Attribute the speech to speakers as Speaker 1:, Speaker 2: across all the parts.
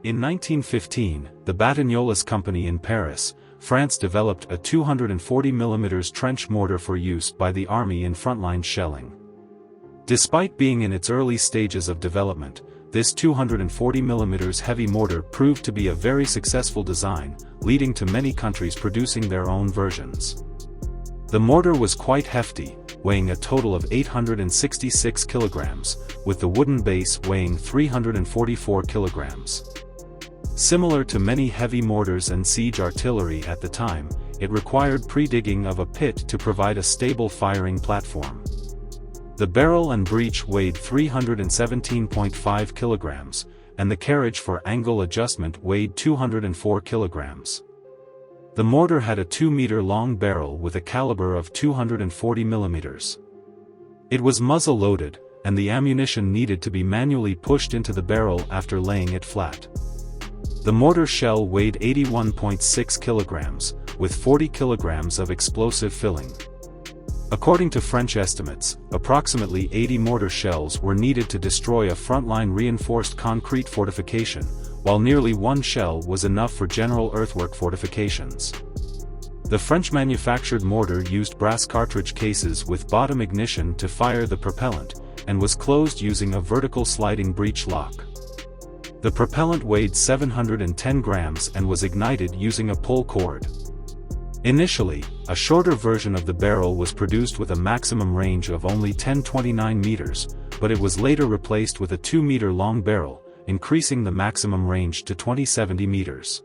Speaker 1: In 1915, the Batignolles company in Paris, France developed a 240mm trench mortar for use by the army in frontline shelling. Despite being in its early stages of development, this 240mm heavy mortar proved to be a very successful design, leading to many countries producing their own versions. The mortar was quite hefty, weighing a total of 866 kilograms, with the wooden base weighing 344 kilograms. Similar to many heavy mortars and siege artillery at the time, it required pre-digging of a pit to provide a stable firing platform. The barrel and breech weighed 317.5 kilograms, and the carriage for angle adjustment weighed 204 kilograms. The mortar had a 2-meter-long barrel with a caliber of 240 millimeters. It was muzzle-loaded, and the ammunition needed to be manually pushed into the barrel after laying it flat. The mortar shell weighed 81.6 kilograms, with 40 kilograms of explosive filling. According to French estimates, approximately 80 mortar shells were needed to destroy a frontline reinforced concrete fortification, while nearly one shell was enough for general earthwork fortifications. The French-manufactured mortar used brass cartridge cases with bottom ignition to fire the propellant, and was closed using a vertical sliding breech lock. The propellant weighed 710 grams and was ignited using a pull cord. Initially, a shorter version of the barrel was produced with a maximum range of only 1029 meters, but it was later replaced with a 2-meter-long barrel, increasing the maximum range to 2070 meters.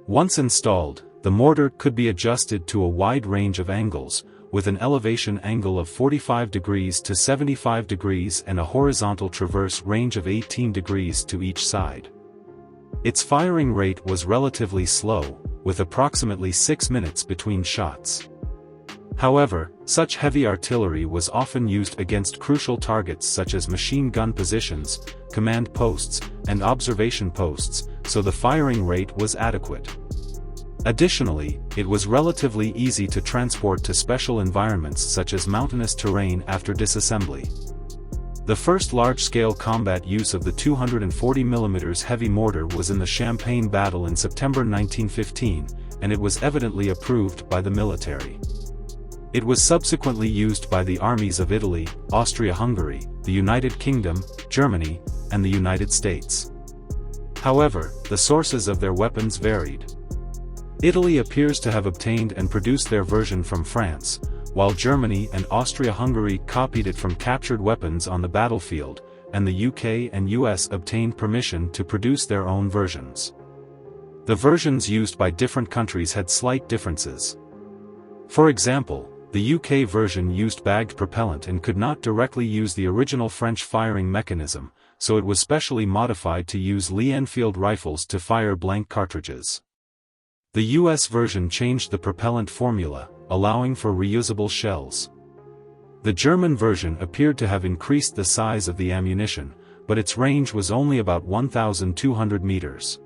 Speaker 1: Once installed, the mortar could be adjusted to a wide range of angles, with an elevation angle of 45 degrees to 75 degrees and a horizontal traverse range of 18 degrees to each side. Its firing rate was relatively slow, with approximately 6 minutes between shots. However, such heavy artillery was often used against crucial targets such as machine gun positions, command posts, and observation posts, so the firing rate was adequate. Additionally, it was relatively easy to transport to special environments such as mountainous terrain after disassembly. The first large-scale combat use of the 240mm heavy mortar was in the Champagne battle in September 1915, and it was evidently approved by the military. It was subsequently used by the armies of Italy, Austria-Hungary, the United Kingdom, Germany, and the United States. However, the sources of their weapons varied. Italy appears to have obtained and produced their version from France, while Germany and Austria-Hungary copied it from captured weapons on the battlefield, and the UK and US obtained permission to produce their own versions. The versions used by different countries had slight differences. For example, the UK version used bagged propellant and could not directly use the original French firing mechanism, so it was specially modified to use Lee-Enfield rifles to fire blank cartridges. The US version changed the propellant formula, allowing for reusable shells. The German version appeared to have increased the size of the ammunition, but its range was only about 1,200 meters.